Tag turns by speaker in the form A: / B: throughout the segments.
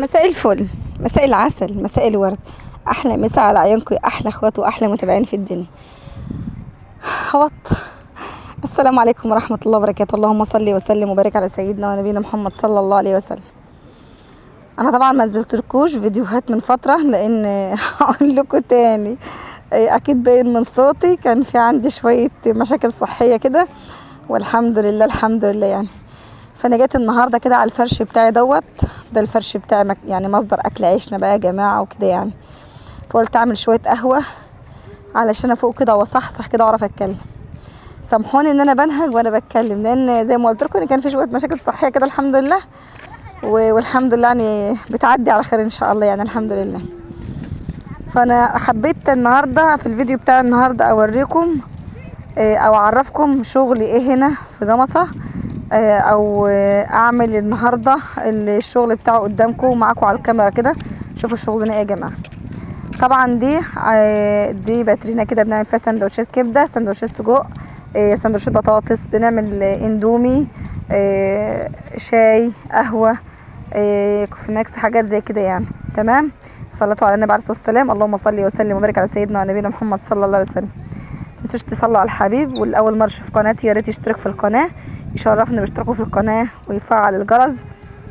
A: مساء الفل، مساء العسل، مساء الورد. احلى مساء على عيونكم يا احلى اخوات واحلى متابعين في الدنيا. هوط. السلام عليكم ورحمه الله وبركاته. اللهم صل وسلم وبارك على سيدنا ونبينا محمد صلى الله عليه وسلم. انا طبعا ما نزلتلكوش فيديوهات من فتره لان هقول لكم تاني، اكيد باين من صوتي كان في عندي شويه مشاكل صحيه كده، والحمد لله الحمد لله يعني. فانا جيت النهارده كده على الفرش بتاعي ده الفرش بتاعي يعني مصدر اكل عيشنا بقى يا جماعه وكده يعني. فقلت اعمل شويه قهوه علشان افوق كده واصحصح كده واعرف اتكلم. سامحوني ان انا بنهج وانا بتكلم، لان زي ما قلت لكم ان كان في شويه مشاكل صحيه كده الحمد لله، والحمد لله يعني بتعدي على خير ان شاء الله يعني الحمد لله. فانا حبيت النهارده في الفيديو بتاع النهارده اوريكم او اعرفكم شغلي ايه هنا في جمصة، او اعمل النهارده الشغل بتاعه قدامكم ومعاكم على الكاميرا كده. شوفوا شغلنا ايه يا جماعه. طبعا دي باترينا كده بنعمل فيها سندوتشات كبده، سندوتشات سجق، سندوتشات بطاطس، بنعمل اندومي، شاي، قهوه، كوفي ماكس، حاجات زي كده يعني. تمام. صلوا على النبي عليه الصلاه والسلام. اللهم صل وسلم وبارك على سيدنا ونبينا محمد صلى الله عليه وسلم. متنسوش تصلوا على الحبيب، والاول مره يشوف قناتي يا ريت يشترك في القناه، يشرفني باشتراكه في القناه ويفعل الجرس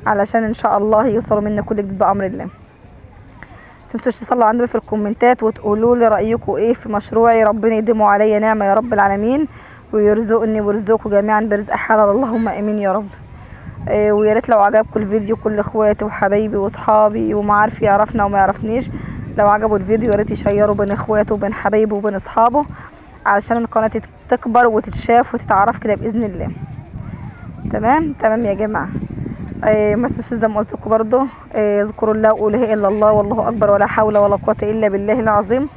A: علشان ان شاء الله يوصلوا مني كل جديد بامر الله. متنسوش تصلوا على النبي في الكومنتات وتقولوا لي رايكم ايه في مشروعي. ربنا يديمه عليا نعمه يا رب العالمين، ويرزقني ويرزقكم جميعا برزق حلال اللهم امين يا رب. ويا ريت لو عجبكم الفيديو كل اخواتي وحبايبي واصحابي ومعارفي يعرفنا وما يعرفنيش، لو عجبوا الفيديو يا ريت يشيروا بين اخواته وبين حبايبه وبين اصحابه علشان القناه تكبر وتتشاف وتتعرف كده باذن الله. تمام تمام يا جماعه. ما تنسوش زي ما قلت لكم برضه، اذكروا الله وقولوا لا اله الا الله والله اكبر ولا حول ولا قوه الا بالله العظيم.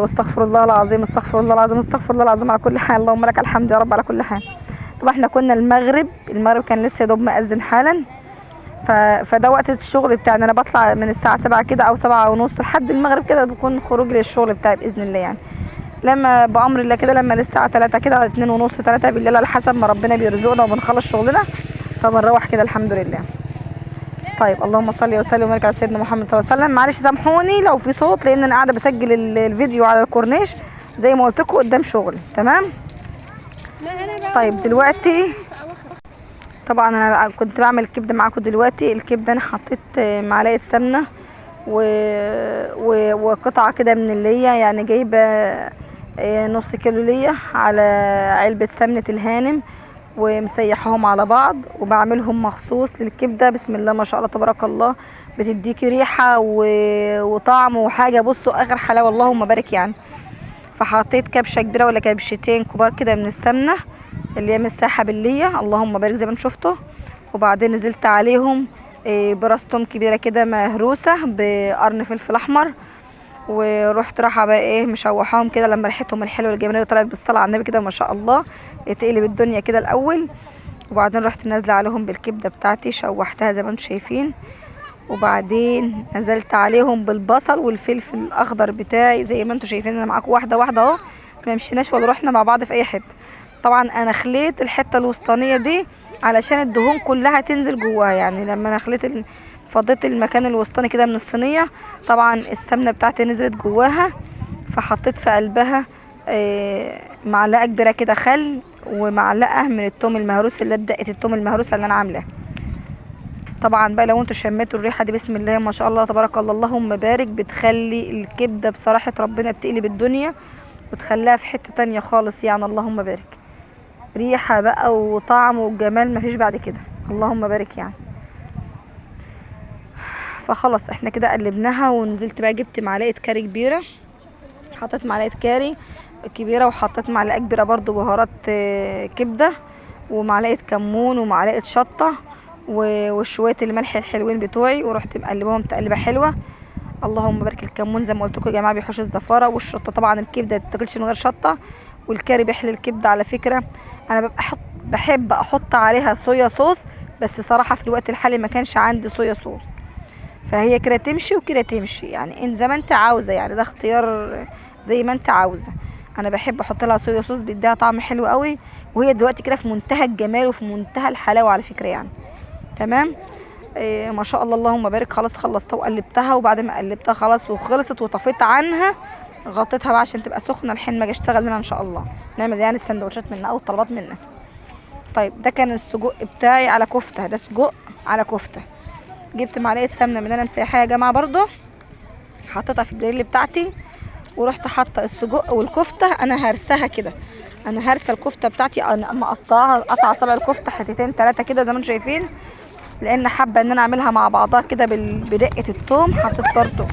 A: واستغفر الله العظيم، استغفر الله العظيم، استغفر الله العظيم على كل حال. اللهم لك الحمد يا رب على كل حال. طبعا احنا كنا المغرب كان لسه يا دوب مأذن حالا. فده وقت الشغل بتاعنا. انا بطلع من الساعه 7 كده او 7:30 لحد المغرب كده بكون خروج للشغل بتاعي باذن الله يعني. لما بامر الله كده لما الساعه 3 كده 2:30 3 بالليل على حسب ما ربنا بيرزقنا وبنخلص شغلنا، فبنروح كده الحمد لله. طيب اللهم صل وسلم وبارك على سيدنا محمد صلى الله عليه وسلم. معلش سامحوني لو في صوت لان انا قاعده بسجل الفيديو على الكورنيش زي ما قلت لكم قدام شغلي. تمام. طيب دلوقتي طبعا انا كنت بعمل كبده معاكم. دلوقتي الكبده انا حطيت معلقه سمنه وقطعه كده من اللي هي يعني جايبه نص كيلو ليا على علبه سمنه الهانم، ومسيحهم على بعض وبعملهم مخصوص للكبده. بسم الله ما شاء الله تبارك الله، بتديكي ريحه وطعم وحاجه. بصوا اخر حلاوه اللهم بارك يعني. فحطيت كبشه كبيره ولا كبشتين كبار كده من السمنه اللي هي مساحه بالليه اللهم بارك زي ما انتم شفتوا. وبعدين نزلت عليهم براس توم كبيره كده مهروسه بقرن فلفل احمر، ورحت رايحه بقى مشوحاهم كده لما ريحتهم الحلوه الجميله طلعت بالصلاه على النبي كده ما شاء الله تقلب الدنيا كده الاول. وبعدين رحت نازله عليهم بالكبده بتاعتي شوحتها زي ما انتم شايفين. وبعدين نزلت عليهم بالبصل والفلفل الاخضر بتاعي زي ما انتم شايفين. انا معاكم واحده واحده اهو، ما مشيناش ولا رحنا مع بعض في اي حته. طبعا انا خليت الحته الوسطانيه دي علشان الدهون كلها تنزل جواها يعني. لما انا خليت فضيت المكان الوسطاني كده من الصينيه، طبعا السمنه بتاعتي نزلت جواها. فحطيت في قلبها معلقه كبيره كده خل، ومعلقه من الثوم المهروس اللي دقه الثوم المهروسه اللي انا عاملاها. طبعا بقى لو انتوا شميتوا الريحه دي بسم الله ما شاء الله تبارك الله اللهم بارك، بتخلي الكبده بصراحه ربنا بتقلب الدنيا وتخليها في حته تانية خالص يعني. اللهم بارك، ريحه بقى وطعم وجمال مفيش بعد كده اللهم بارك يعني. فخلاص احنا كده قلبناها ونزلت بقى جبت معلقه كاري كبيره، حطيت معلقه كاري كبيره وحطيت معلقه كبيره برضو بهارات كبده ومعلقه كمون ومعلقه شطه وشويه الملح الحلوين بتوعي، ورحت مقلبهم تقليبه حلوه اللهم بارك. الكمون زي ما قلت لكم يا جماعه بيحوش الزفاره، والشطه طبعا الكبده ما تاكلش من غير شطه، والكاري بيحلي الكبده على فكره. انا بحب احط عليها صويا صوص، بس صراحه في الوقت الحالي ما كانش عندي صويا صوص، فهي كده تمشي وكده تمشي يعني، ان زي ما انت عاوزه يعني. ده اختيار زي ما انت عاوزه. انا بحب احط لها صويا صوص بيديها طعم حلو قوي، وهي دلوقتي كده في منتهى الجمال وفي منتهى الحلاوه على فكره يعني. تمام. ما شاء الله اللهم بارك. خلاص خلصتها وقلبتها، وبعد ما قلبتها خلاص وخلصت وطفيت عنها، غطيتها بقى عشان تبقى سخنه الحين ما اجي اشتغل منها ان شاء الله، نعمل يعني السندوتشات منها او الطلبات منها. طيب ده كان السجق بتاعي على كفته، ده سجق على كفته. جبت معلقه سمنه من اللي انا مسيحاها يا جماعه برضو، حطيتها في الجريل بتاعتي، ورحت حاطه السجق والكفته. انا هرسها كده، انا هرسه الكفته بتاعتي، انا مقطعها قطع صبع الكفته حتتين 3 كده زي ما انتم شايفين، لان حابه ان انا اعملها مع بعضها كده بدقه الثوم. حطيت برضو،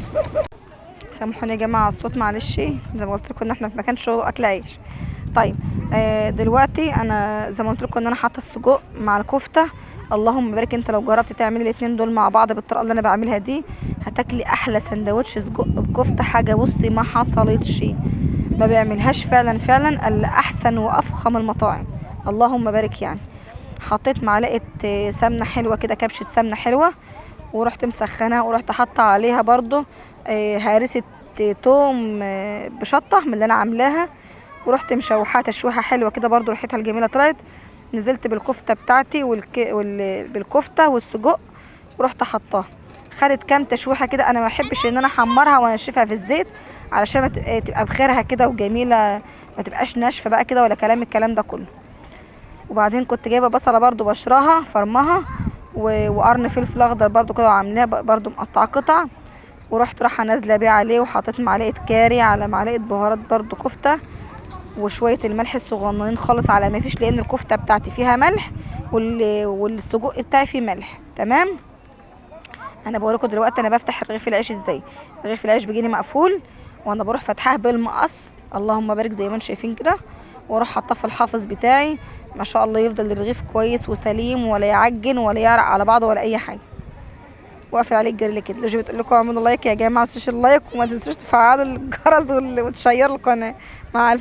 A: سامحوني يا جماعه على الصوت معلش، زي ما قلت لكم ان احنا في مكان شغل اكل عيش. طيب دلوقتي انا زي ما قلت لكم ان انا حاطه السجق مع الكفته. اللهم بارك، انت لو جربت تعملي الاتنين دول مع بعض بالطريقه اللي انا بعملها دي، هتاكلي احلى سندوتش سجق بكفته. حاجه بصي ما حصلتش، ما بيعملهاش فعلا فعلا الا احسن وافخم المطاعم. اللهم بارك. يعني حطيت معلقه سمنه حلوه كده، كبشه سمنه حلوه، ورحت مسخنها، ورحت حاطه عليها برضو هارسه توم بشطه من اللي انا عاملاها، ورحت مشوحاها تشويحه حلوه كده برضو، ريحتها الجميله طلعت. نزلت بالكفته بتاعتي بالكفته والسجق، ورحت حطاها. خدت كام تشويحه كده، انا ما بحبش ان انا احمرها وانشفها في الزيت علشان تبقى بخيرها كده وجميله، ما تبقاش ناشفه بقى كده ولا الكلام ده كله. وبعدين كنت جايبه بصله برضو بشرها فرمها، وقرن فلفل اخضر برضو كده وعاملاه برضو مقطعه قطع، ورحت رايحه نازله بيه عليه، وحطيت معلقه كاري على معلقه بهارات برضو كفته، وشويه الملح الصغننين خالص على ما فيش، لان الكفته بتاعتي فيها ملح والسجق بتاعي فيه ملح. تمام. انا بوريكم دلوقتي انا بفتح رغيف العيش ازاي. رغيف العيش بيجيلي مقفول، وانا بروح فاتحاه بالمقص، اللهم بارك زي ما انتم شايفين كده، واروح حاطاه في الحافظ بتاعي. ما شاء الله يفضل الرغيف كويس وسليم، ولا يعجن ولا يعرق على بعضه ولا اي حاجه. واقفل عليه الجريل كده. لو بتقول لكم اعملوا لايك يا جماعه، ما تنسوش اللايك، وما تنسوش تفعلوا الجرس وتشيروا القناه. مع